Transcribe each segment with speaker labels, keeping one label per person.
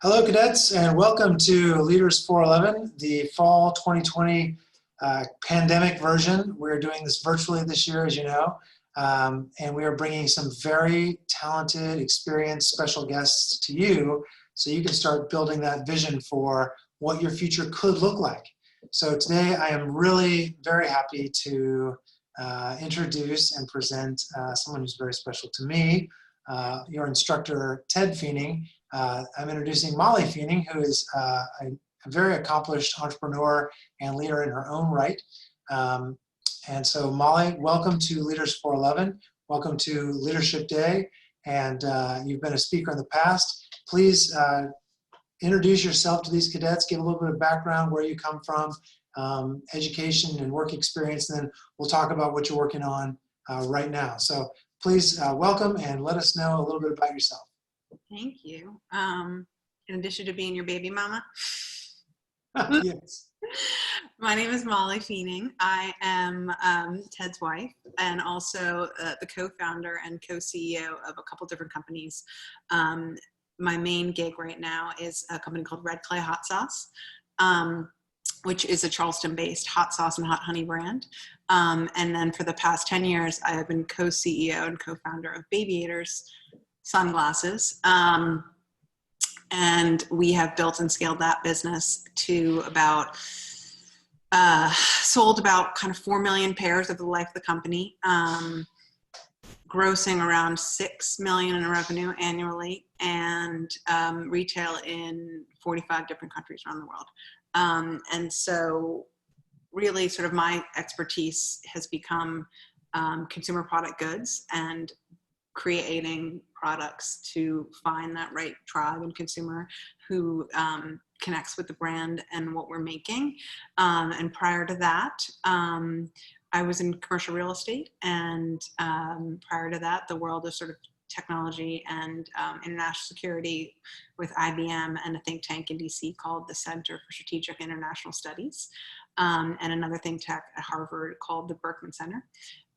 Speaker 1: Hello, cadets, and welcome to Leaders 411, the fall 2020 pandemic version. We're doing this virtually this year, as you know, and we are bringing some very talented, experienced, special guests to you so you can start building that vision for what your future could look like. So today I am really very happy to introduce and present someone who's very special to me, your instructor, Ted Fienning. I'm introducing Molly Fienning, who is a very accomplished entrepreneur and leader in her own right. And so Molly, welcome to Leaders 411. Welcome to Leadership Day. And you've been a speaker in the past. Please introduce yourself to these cadets, give a little bit of background, where you come from, education and work experience, and then we'll talk about what you're working on right now. So please welcome and let us know a little bit about yourself.
Speaker 2: Thank you. In addition to being your baby mama.
Speaker 1: Yes.
Speaker 2: My name is Molly Fienning. I am Ted's wife and also the co-founder and co-CEO of a couple different companies. My main gig right now is a company called Red Clay Hot Sauce, which is a Charleston-based hot sauce and hot honey brand. And then for the past 10 years, I have been co-CEO and co-founder of Babiators sunglasses. And we have built and scaled that business to about, sold about kind of 4 million pairs over the life of the company, grossing around 6 million in revenue annually, and retail in 45 different countries around the world. And so really sort of my expertise has become consumer product goods and creating products to find that right tribe and consumer who connects with the brand and what we're making. And prior to that, I was in commercial real estate, and prior to that, the world of sort of technology and international security with IBM and a think tank in DC called the Center for Strategic International Studies, and another think tank at Harvard called the Berkman Center.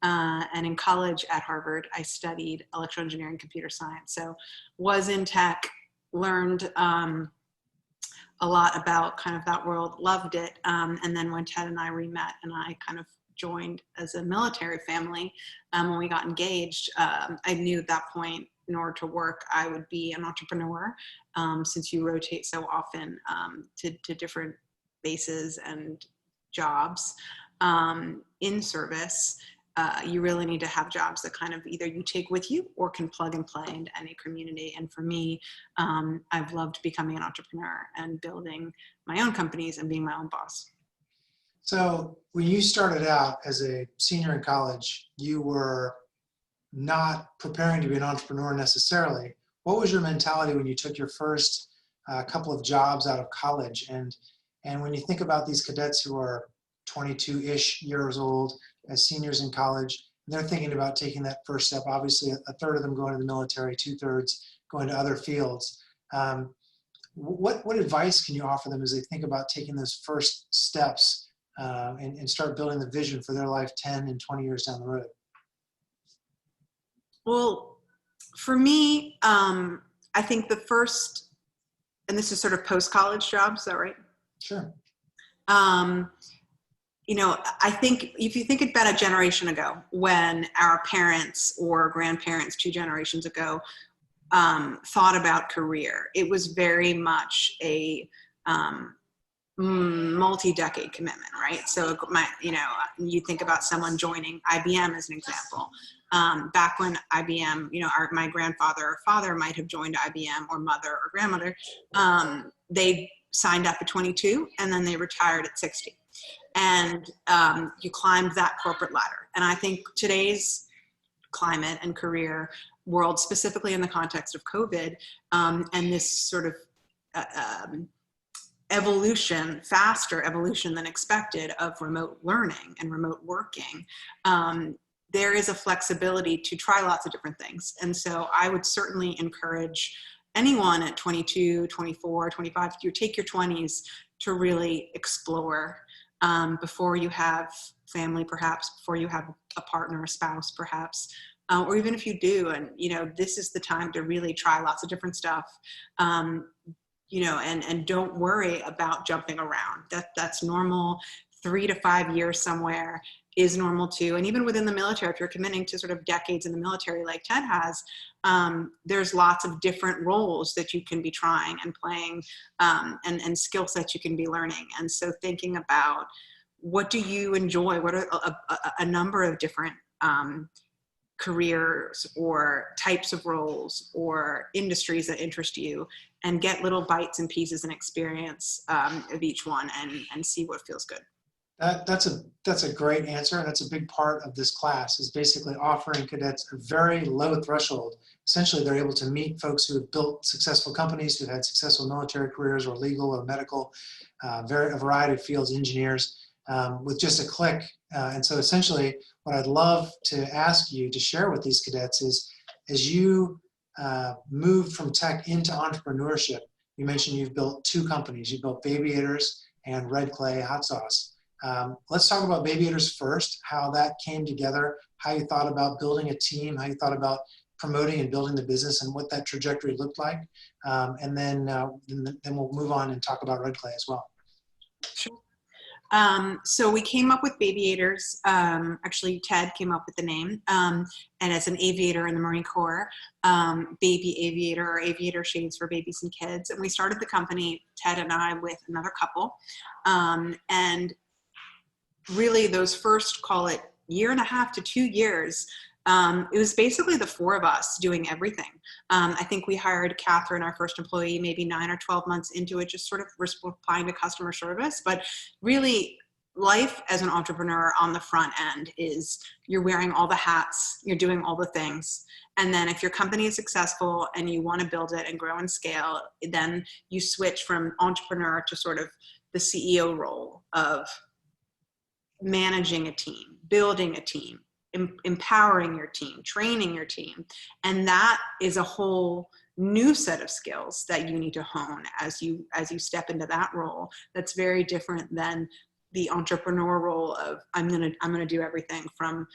Speaker 2: And in college at Harvard, I studied electrical engineering, computer science. So was in tech, learned a lot about kind of that world, loved it. And then when Ted and I re-met and I kind of joined as a military family, when we got engaged, I knew at that point, in order to work, I would be an entrepreneur, since you rotate so often to different bases and jobs in service. You really need to have jobs that kind of either you take with you or can plug and play into any community. And for me, I've loved becoming an entrepreneur and building my own companies and being my own boss.
Speaker 1: So when you started out as a senior in college, you were not preparing to be an entrepreneur necessarily. What was your mentality when you took your first couple of jobs out of college? And when you think about these cadets who are 22-ish years old as seniors in college, they're thinking about taking that first step. Obviously, a third of them going to the military, 2/3 going to other fields. What advice can you offer them as they think about taking those first steps and start building the vision for their life 10 and 20 years down the road?
Speaker 2: Well, for me, I think the first, and this is sort of post-college jobs, is that right?
Speaker 1: Sure.
Speaker 2: You know, I think if you think about a generation ago, when our parents or grandparents 2 generations ago thought about career, it was very much a multi-decade commitment, right? So you think about someone joining IBM as an example. Back when IBM, my grandfather or father might have joined IBM, or mother or grandmother, they signed up at 22 and then they retired at 60. And you climbed that corporate ladder. And I think today's climate and career world, specifically in the context of COVID, and this sort of evolution, faster evolution than expected of remote learning and remote working, there is a flexibility to try lots of different things. And so I would certainly encourage anyone at 22, 24, 25, you take your 20s to really explore before you have family, perhaps, before you have a partner, a spouse, perhaps, or even if you do, and, you know, this is the time to really try lots of different stuff. You know, and don't worry about jumping around. That's normal. 3 to 5 years somewhere is normal too. And even within the military, if you're committing to sort of decades in the military like Ted has, there's lots of different roles that you can be trying and playing, and skill sets you can be learning. And so thinking about, what do you enjoy? What are a number of different careers or types of roles or industries that interest you, and get little bites and pieces and experience of each one, and see what feels good.
Speaker 1: That's a great answer. And that's a big part of this class, is basically offering cadets a very low threshold. Essentially, they're able to meet folks who have built successful companies, who've had successful military careers or legal or medical, a variety of fields, engineers, with just a click. And so essentially, what I'd love to ask you to share with these cadets is, as you moved from tech into entrepreneurship, you mentioned you've built 2 companies. You built Babiators and Red Clay Hot Sauce. Let's talk about Babiators first, how that came together, how you thought about building a team, how you thought about promoting and building the business, and what that trajectory looked like. And then we'll move on and talk about Red Clay as well.
Speaker 2: Sure. So we came up with Babiators. Actually, Ted came up with the name. And as an aviator in the Marine Corps, baby aviator, or aviator shades for babies and kids. And we started the company, Ted and I, with another couple. And really those first, call it 1.5 to 2 years, it was basically the 4 of us doing everything. I think we hired Catherine, our first employee, maybe 9 or 12 months into it, just sort of replying to customer service. But really, life as an entrepreneur on the front end is, you're wearing all the hats, you're doing all the things. And then if your company is successful and you want to build it and grow and scale, then you switch from entrepreneur to sort of the CEO role of managing a team, building a team, empowering your team, training your team. And that is a whole new set of skills that you need to hone as you step into that role. That's very different than the entrepreneur role of, I'm gonna do everything, from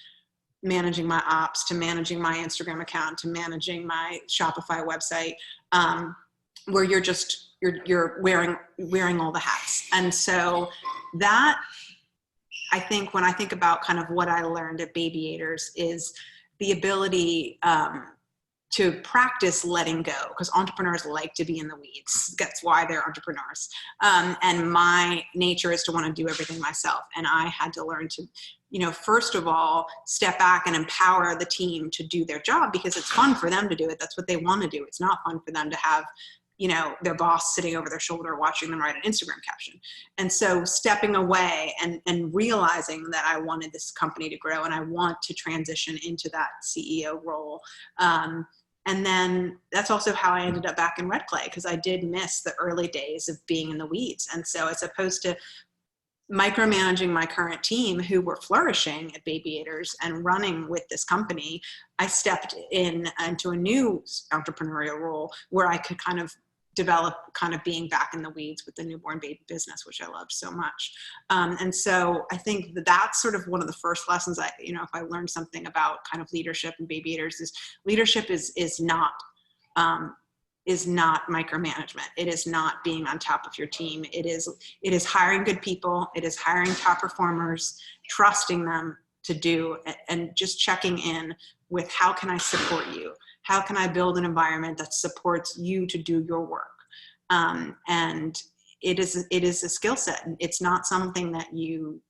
Speaker 2: managing my ops to managing my Instagram account to managing my Shopify website, where you're wearing all the hats. And so that, I think, when I think about kind of what I learned at Babiators, is the ability to practice letting go, because entrepreneurs like to be in the weeds. That's why they're entrepreneurs. And my nature is to want to do everything myself. And I had to learn to, you know, first of all, step back and empower the team to do their job, because it's fun for them to do it. That's what they want to do. It's not fun for them to have, you know, their boss sitting over their shoulder watching them write an Instagram caption. And so stepping away and realizing that I wanted this company to grow and I want to transition into that CEO role. And then that's also how I ended up back in Red Clay, because I did miss the early days of being in the weeds. And so, as opposed to micromanaging my current team, who were flourishing at Babiators and running with this company, I stepped into a new entrepreneurial role where I could kind of develop kind of being back in the weeds with the newborn baby business, which I loved so much. And so I think that's sort of one of the first lessons if I learned something about kind of leadership and Babiators, is leadership is not micromanagement. It is not being on top of your team. It is hiring good people. It is hiring top performers, trusting them to do, and just checking in with, how can I support you? How can I build an environment that supports you to do your work? And it is a skill set. It's not something that you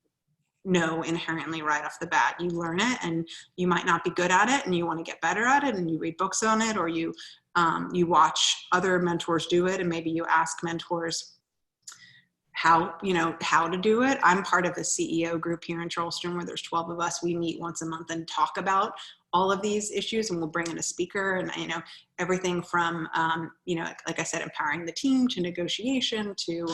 Speaker 2: know inherently right off the bat. You learn it, and you might not be good at it, and you want to get better at it, and you read books on it, or you watch other mentors do it, and maybe you ask mentors how to do it. I'm part of a CEO group here in Charleston where there's 12 of us. We meet once a month and talk about all of these issues, and we'll bring in a speaker, and everything from like I said, empowering the team, to negotiation, to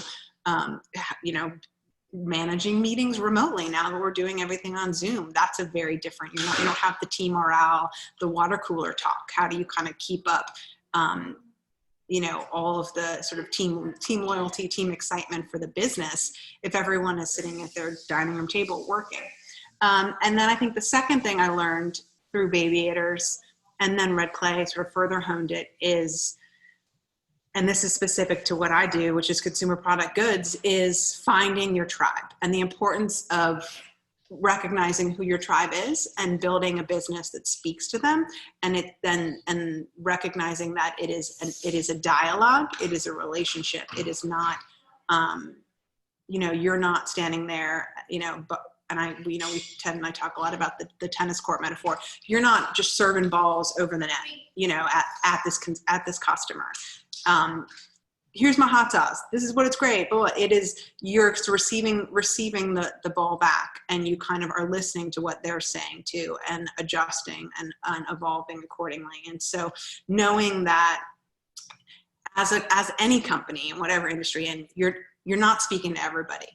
Speaker 2: managing meetings remotely. Now that we're doing everything on Zoom, that's a very different, you don't have the team morale, the water cooler talk. How do you kind of keep up all of the sort of team loyalty, team excitement for the business, if everyone is sitting at their dining room table working? And then I think the second thing I learned through Babiators, and then Red Clay sort of further honed it is, and this is specific to what I do, which is consumer product goods, is finding your tribe and the importance of recognizing who your tribe is and building a business that speaks to them, and recognizing that it is a dialogue, it is a relationship, it is not, you're not standing there, but, and I talk a lot about the tennis court metaphor. You're not just serving balls over the net, at this customer. Here's my hot sauce. This is what it's great. But it is, you're receiving the ball back, and you kind of are listening to what they're saying too, and adjusting and evolving accordingly. And so knowing that as any company in whatever industry, and you're not speaking to everybody.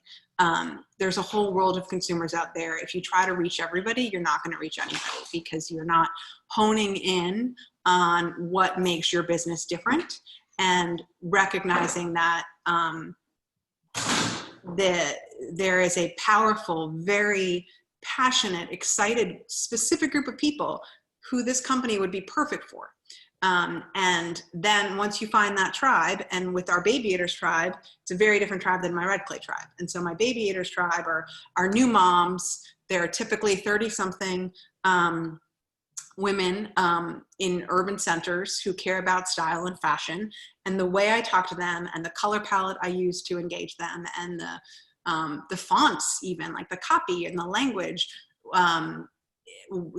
Speaker 2: There's a whole world of consumers out there. If you try to reach everybody, you're not going to reach anybody, because you're not honing in on what makes your business different, and recognizing that there is a powerful, very passionate, excited, specific group of people who this company would be perfect for. And then once you find that tribe, and with our Babiators tribe, it's a very different tribe than my Red Clay tribe. And so my Babiators tribe are new moms. They're typically 30-something women in urban centers who care about style and fashion. And the way I talk to them, and the color palette I use to engage them, and the fonts, even like the copy and the language,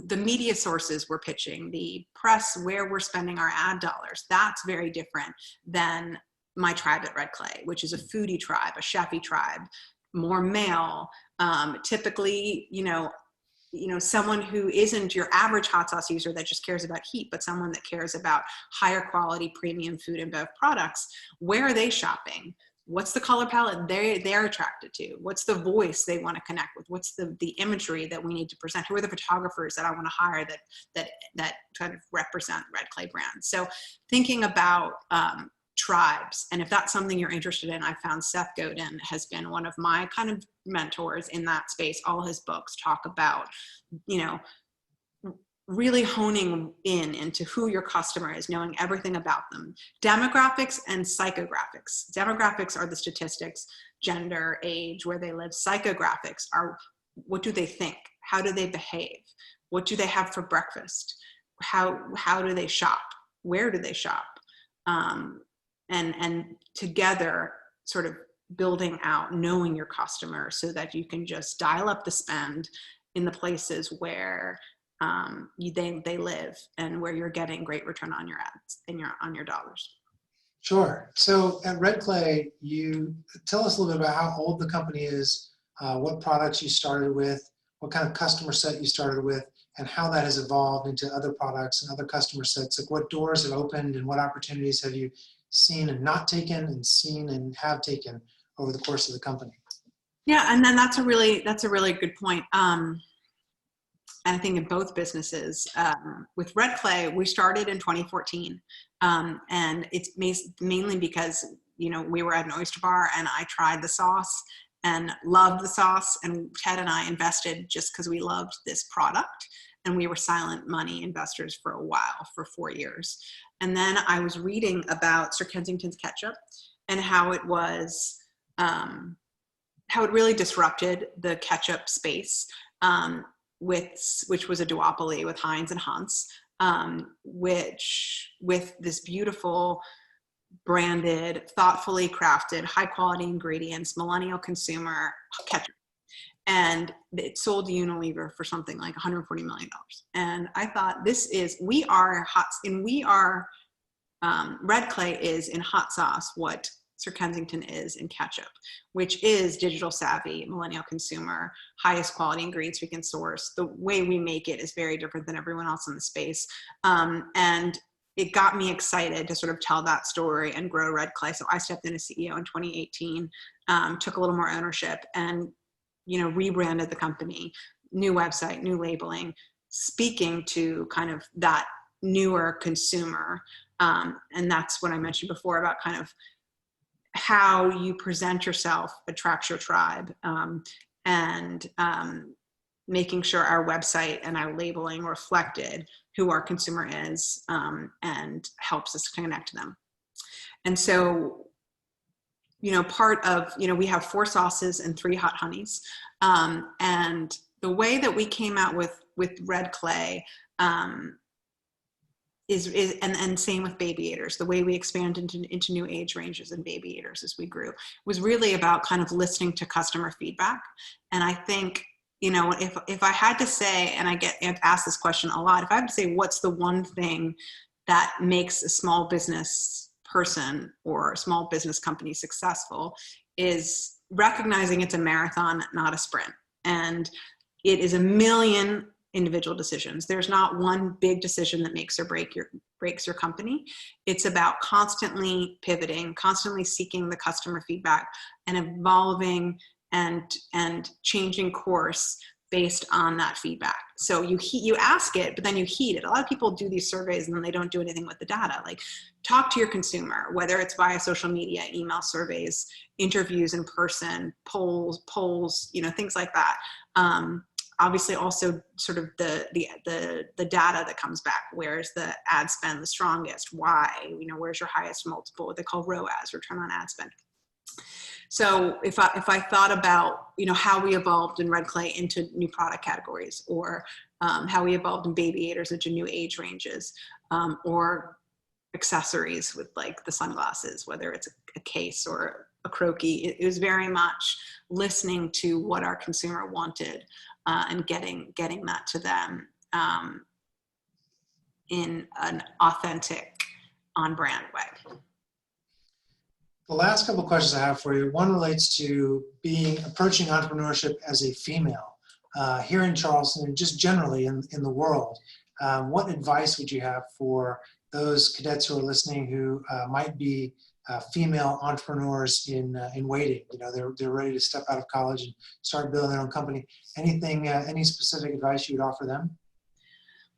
Speaker 2: the media sources we're pitching, the press where we're spending our ad dollars, that's very different than my tribe at Red Clay, which is a foodie tribe, a chefy tribe, more male, typically, someone who isn't your average hot sauce user that just cares about heat, but someone that cares about higher quality premium food and bev products. Where are they shopping? What's the color palette they're attracted to? What's the voice they want to connect with? What's the imagery that we need to present? Who are the photographers that I want to hire that kind of represent Red Clay brands? So thinking about tribes, and if that's something you're interested in, I found Seth Godin has been one of my kind of mentors in that space. All his books talk about, really honing into who your customer is, knowing everything about them. Demographics and psychographics. Demographics are the statistics, gender, age, where they live. Psychographics are, what do they think? How do they behave? What do they have for breakfast? How do they shop? Where do they shop? And together sort of building out, knowing your customer, so that you can just dial up the spend in the places where they live, and where you're getting great return on your ads and on your dollars.
Speaker 1: Sure. So at Red Clay, you tell us a little bit about how old the company is, what products you started with, what kind of customer set you started with, and how that has evolved into other products and other customer sets. Like, what doors have opened, and what opportunities have you seen and not taken, and seen and have taken over the course of the company?
Speaker 2: Yeah, and then that's a really good point. And I think in both businesses, with Red Clay, we started in 2014, and it's mainly because we were at an oyster bar, and I tried the sauce and loved the sauce, and Ted and I invested just because we loved this product, and we were silent money investors for a while, for 4 years. And then I was reading about Sir Kensington's ketchup, and how it was, how it really disrupted the ketchup space, which was a duopoly with Heinz and Hunt's, which with this beautiful, branded, thoughtfully crafted, high quality ingredients, millennial consumer ketchup. And it sold to Unilever for something like $140 million. And I thought, Red Clay is in hot sauce what Sir Kensington is in ketchup, which is digital savvy, millennial consumer, highest quality ingredients we can source. The way we make it is very different than everyone else in the space. And it got me excited to sort of tell that story and grow Red Clay. So I stepped in as CEO in 2018, took a little more ownership, and rebranded the company, new website, new labeling, speaking to kind of that newer consumer. And that's what I mentioned before about kind of how you present yourself attracts your tribe. And making sure our website and our labeling reflected who our consumer is, and helps us connect to them. And so, part of, we have 4 sauces and 3 hot honeys. And the way that we came out with red clay, and same with Babiators, the way we expanded into new age ranges in Babiators as we grew, was really about kind of listening to customer feedback. And I think, if I had to say, and I get asked this question a lot, if I have to say what's the one thing that makes a small business person or a small business company successful, is recognizing it's a marathon, not a sprint. And it is a million individual decisions. There's not one big decision that makes or breaks your company. It's about constantly pivoting, constantly seeking the customer feedback, and evolving and changing course based on that feedback. So you ask it, but then you heed it. A lot of people do these surveys and then they don't do anything with the data. Like, talk to your consumer, whether it's via social media, email surveys, interviews in person, polls, things like that. Obviously also sort of the data that comes back. Where's the ad spend the strongest? Why? Where's your highest multiple? What they call ROAS, return on ad spend. So if I thought about, how we evolved in red clay into new product categories, or how we evolved in Babiators into new age ranges, or accessories with like the sunglasses, whether it's a case or a croaky, it was very much listening to what our consumer wanted, and getting that to them in an authentic, on-brand way.
Speaker 1: The last couple of questions I have for you, one relates to approaching entrepreneurship as a female here in Charleston and just generally in the world. What advice would you have for those cadets who are listening who might be female entrepreneurs in waiting? They're ready to step out of college and start building their own company. Any specific advice you would offer them?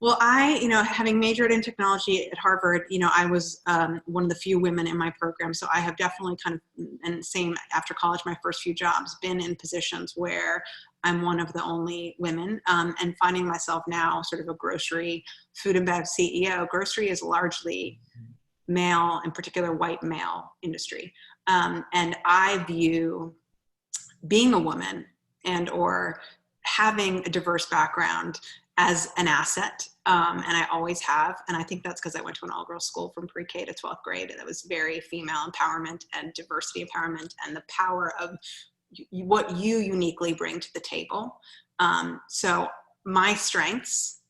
Speaker 2: Well, having majored in technology at Harvard, I was one of the few women in my program. So I have definitely and same after college, my first few jobs, been in positions where I'm one of the only women, and finding myself now sort of a grocery, food and bev CEO. Grocery is largely male, in particular white male industry. And I view being a woman and or having a diverse background as an asset, and I always have. And I think that's because I went to an all-girls school from pre-K to 12th grade. That was very female empowerment and diversity empowerment, and the power of what you uniquely bring to the table. So my strengths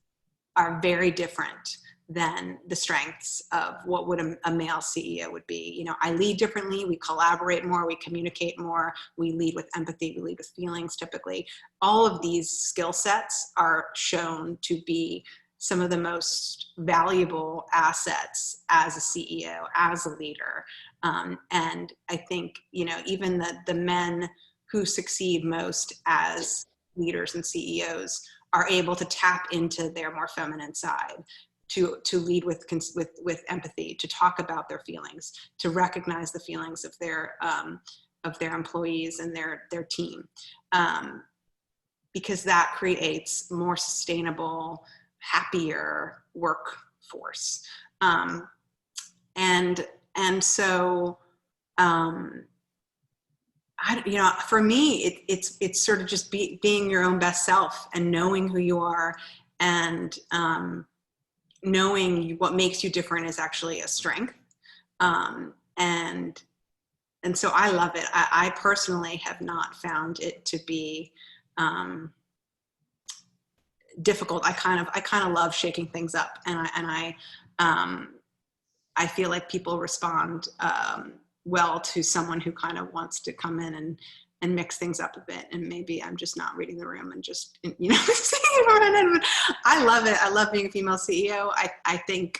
Speaker 2: are very different than the strengths of what would a male CEO would be. I lead differently, we collaborate more, we communicate more, we lead with empathy, we lead with feelings typically. All of these skill sets are shown to be some of the most valuable assets as a CEO, as a leader. And I think, even the men who succeed most as leaders and CEOs are able to tap into their more feminine side, to lead with empathy, to talk about their feelings, to recognize the feelings of their employees and their team, because that creates more sustainable, happier workforce. And so, for me, it's sort of just being your own best self and knowing who you are, and knowing what makes you different is actually a strength. And so I love it. I personally have not found it to be difficult. I kind of love shaking things up, and I feel like people respond well to someone who kind of wants to come in and mix things up a bit. And maybe I'm just not reading the room and just, I love it. I love being a female CEO. I think,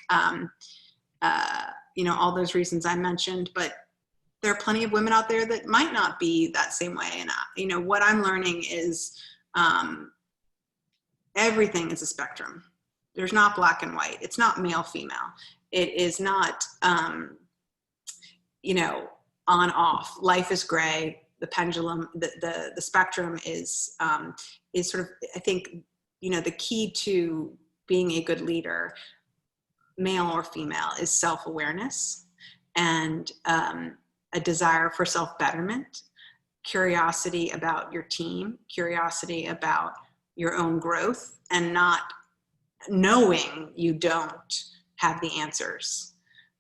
Speaker 2: all those reasons I mentioned, but there are plenty of women out there that might not be that same way. And, what I'm learning is everything is a spectrum. There's not black and white. It's not male, female. It is not, on, off. Life is gray. the pendulum, the spectrum is sort of, I think, the key to being a good leader, male or female, is self-awareness and a desire for self-betterment, curiosity about your team, curiosity about your own growth, and not knowing you don't have the answers,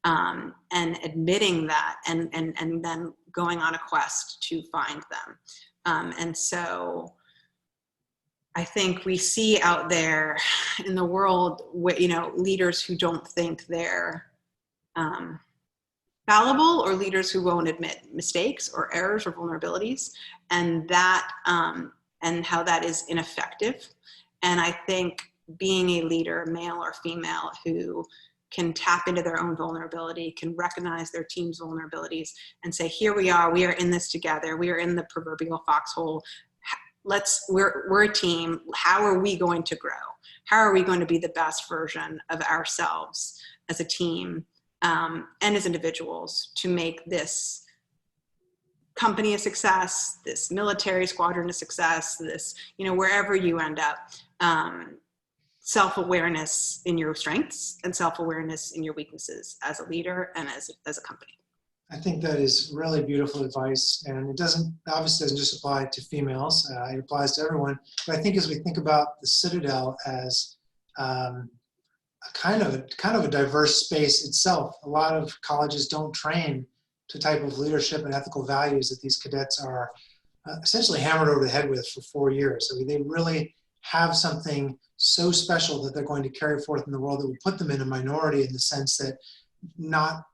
Speaker 2: and admitting that, and then going on a quest to find them. And so I think we see out there in the world, leaders who don't think they're fallible, or leaders who won't admit mistakes or errors or vulnerabilities, and that and how that is ineffective. And I think being a leader, male or female, who can tap into their own vulnerability, can recognize their team's vulnerabilities and say, here we are in this together. We are in the proverbial foxhole. We're a team. How are we going to grow? How are we going to be the best version of ourselves as a team, and as individuals, to make this company a success, this military squadron a success, this, wherever you end up, self-awareness in your strengths and self-awareness in your weaknesses as a leader and as a company.
Speaker 1: I think that is really beautiful advice, and it obviously doesn't just apply to females. It applies to everyone. But I think as we think about the Citadel as a kind of a diverse space itself, a lot of colleges don't train to type of leadership and ethical values that these cadets are essentially hammered over the head with for 4 years. I mean, they really have something so special that they're going to carry forth in the world that will put them in a minority, in the sense that not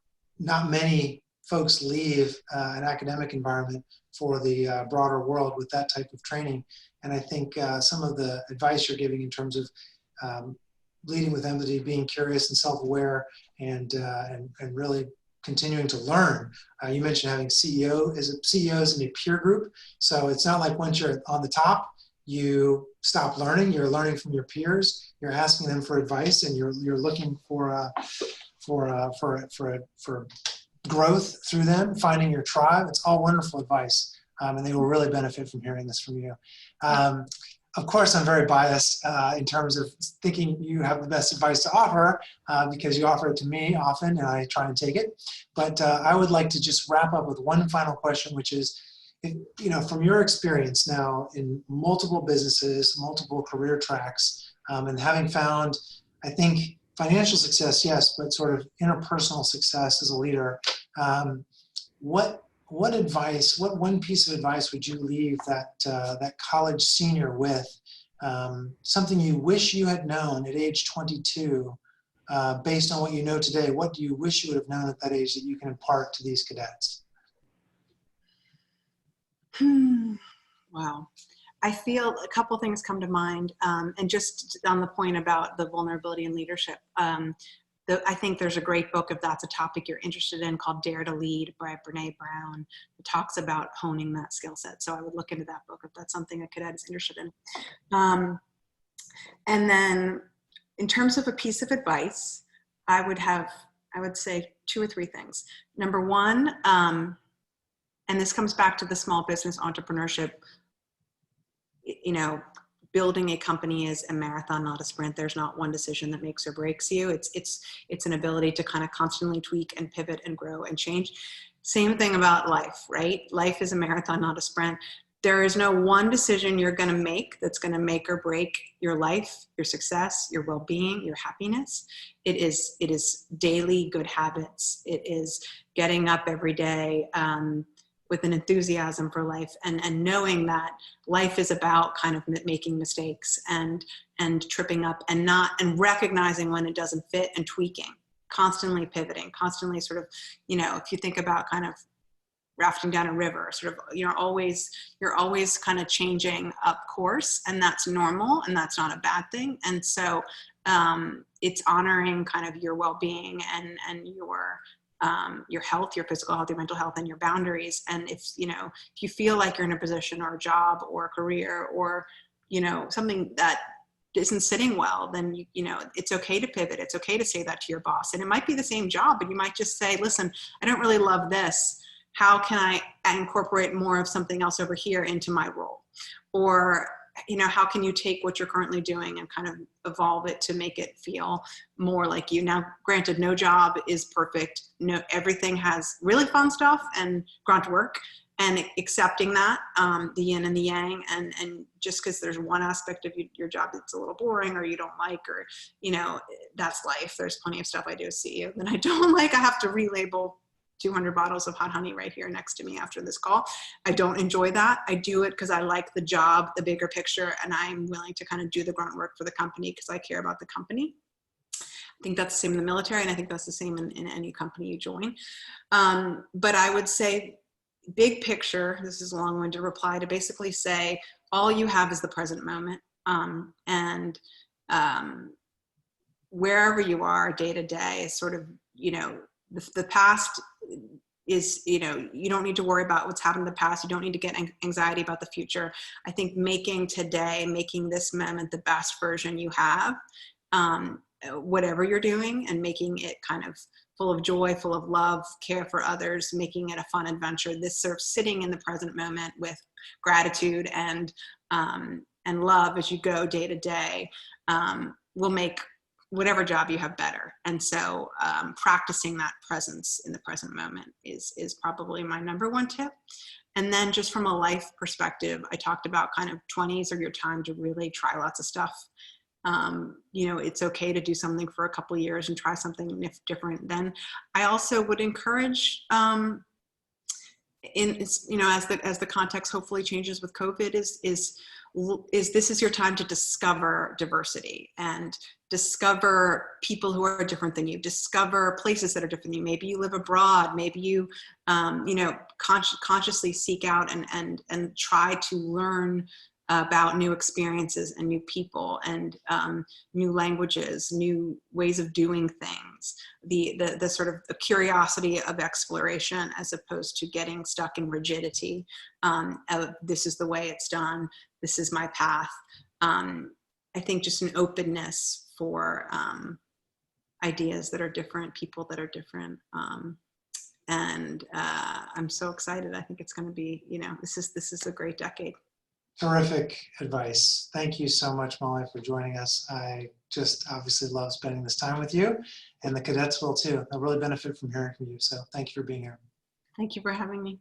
Speaker 1: many folks leave an academic environment for the broader world with that type of training. And I think some of the advice you're giving in terms of leading with empathy, being curious and self-aware, and really continuing to learn. You mentioned having CEOs in a peer group. So it's not like once you're on the top, you stop learning. You're learning from your peers. You're asking them for advice, and you're looking for growth through them, finding your tribe. It's all wonderful advice, and they will really benefit from hearing this from you. Of course, I'm very biased in terms of thinking you have the best advice to offer, because you offer it to me often, and I try and take it. But I would like to just wrap up with one final question, which is, from your experience now in multiple businesses, multiple career tracks, and having found, I think, financial success, yes, but sort of interpersonal success as a leader, what one piece of advice would you leave that college senior with? Something you wish you had known at age 22, based on what you know today. What do you wish you would have known at that age that you can impart to these cadets?
Speaker 2: Wow. I feel a couple things come to mind, and just on the point about the vulnerability in leadership. I think there's a great book, if that's a topic you're interested in, called Dare to Lead by Brene Brown. It talks about honing that skill set. So I would look into that book if that's something a cadet is interested in. And then in terms of a piece of advice, I would say 2 or 3 things. Number one, and this comes back to the small business entrepreneurship, building a company is a marathon, not a sprint. There's not one decision that makes or breaks you. It's an ability to kind of constantly tweak and pivot and grow and change. Same thing about life, right? Life is a marathon, not a sprint. There is no one decision you're going to make that's going to make or break your life, your success, your well-being, your happiness. It is daily good habits. It is getting up every day with an enthusiasm for life, and knowing that life is about kind of making mistakes and tripping up, and recognizing when it doesn't fit, and tweaking, constantly pivoting, constantly sort of, if you think about kind of rafting down a river, sort of, you're always kind of changing up course, and that's normal, and that's not a bad thing. And so it's honoring kind of your well-being and your health, your physical health, your mental health, and your boundaries. And if you feel like you're in a position or a job or a career or, something that isn't sitting well, then, it's okay to pivot. It's okay to say that to your boss. And it might be the same job, but you might just say, listen, I don't really love this. how can I incorporate more of something else over here into my role? Or, you know, how can you take what you're currently doing and kind of evolve it to make it feel more like you? Now, granted, no job is perfect. No, everything has really fun stuff and grunt work, and accepting that, the yin and the yang, and just because there's one aspect of your job that's a little boring or you don't like, or, you know, that's life. There's plenty of stuff I do as CEO that I don't like. I have to relabel 200 bottles of hot honey right here next to me after this call. I don't enjoy that. I do it because I like the job, the bigger picture, and I'm willing to kind of do the grunt work for the company because I care about the company. I think that's the same in the military, and I think that's the same in any company you join. But I would say, big picture, this is a long-winded reply, to basically say all you have is the present moment. And wherever you are day to day is sort of, you know, the past is, you know, you don't need to worry about what's happened in the past. You don't need to get anxiety about the future. I think making today, making this moment the best version you have, whatever you're doing, and making it kind of full of joy, full of love, care for others, making it a fun adventure. This sort of sitting in the present moment with gratitude and love as you go day to day will make whatever job you have better. And so practicing that presence in the present moment is probably my number one tip. And then just from a life perspective, I talked about kind of 20s are your time to really try lots of stuff. You know, it's okay to do something for a couple of years and try something different. Then I also would encourage, you know, as the context hopefully changes with COVID, is this is your time to discover diversity and discover people who are different than you, discover places that are different than you. Maybe you live abroad, maybe you, you know, consciously seek out and try to learn about new experiences and new people and new languages, new ways of doing things, the sort of the curiosity of exploration as opposed to getting stuck in rigidity of this is the way it's done, this is my path. I think just an openness for ideas that are different, people that are different. And I'm so excited. I think it's going to be, you know, this is a great decade.
Speaker 1: Terrific advice. Thank you so much, Molly, for joining us. I just obviously love spending this time with you, and the cadets will too. They'll really benefit from hearing from you. So thank you for being here.
Speaker 2: Thank you for having me.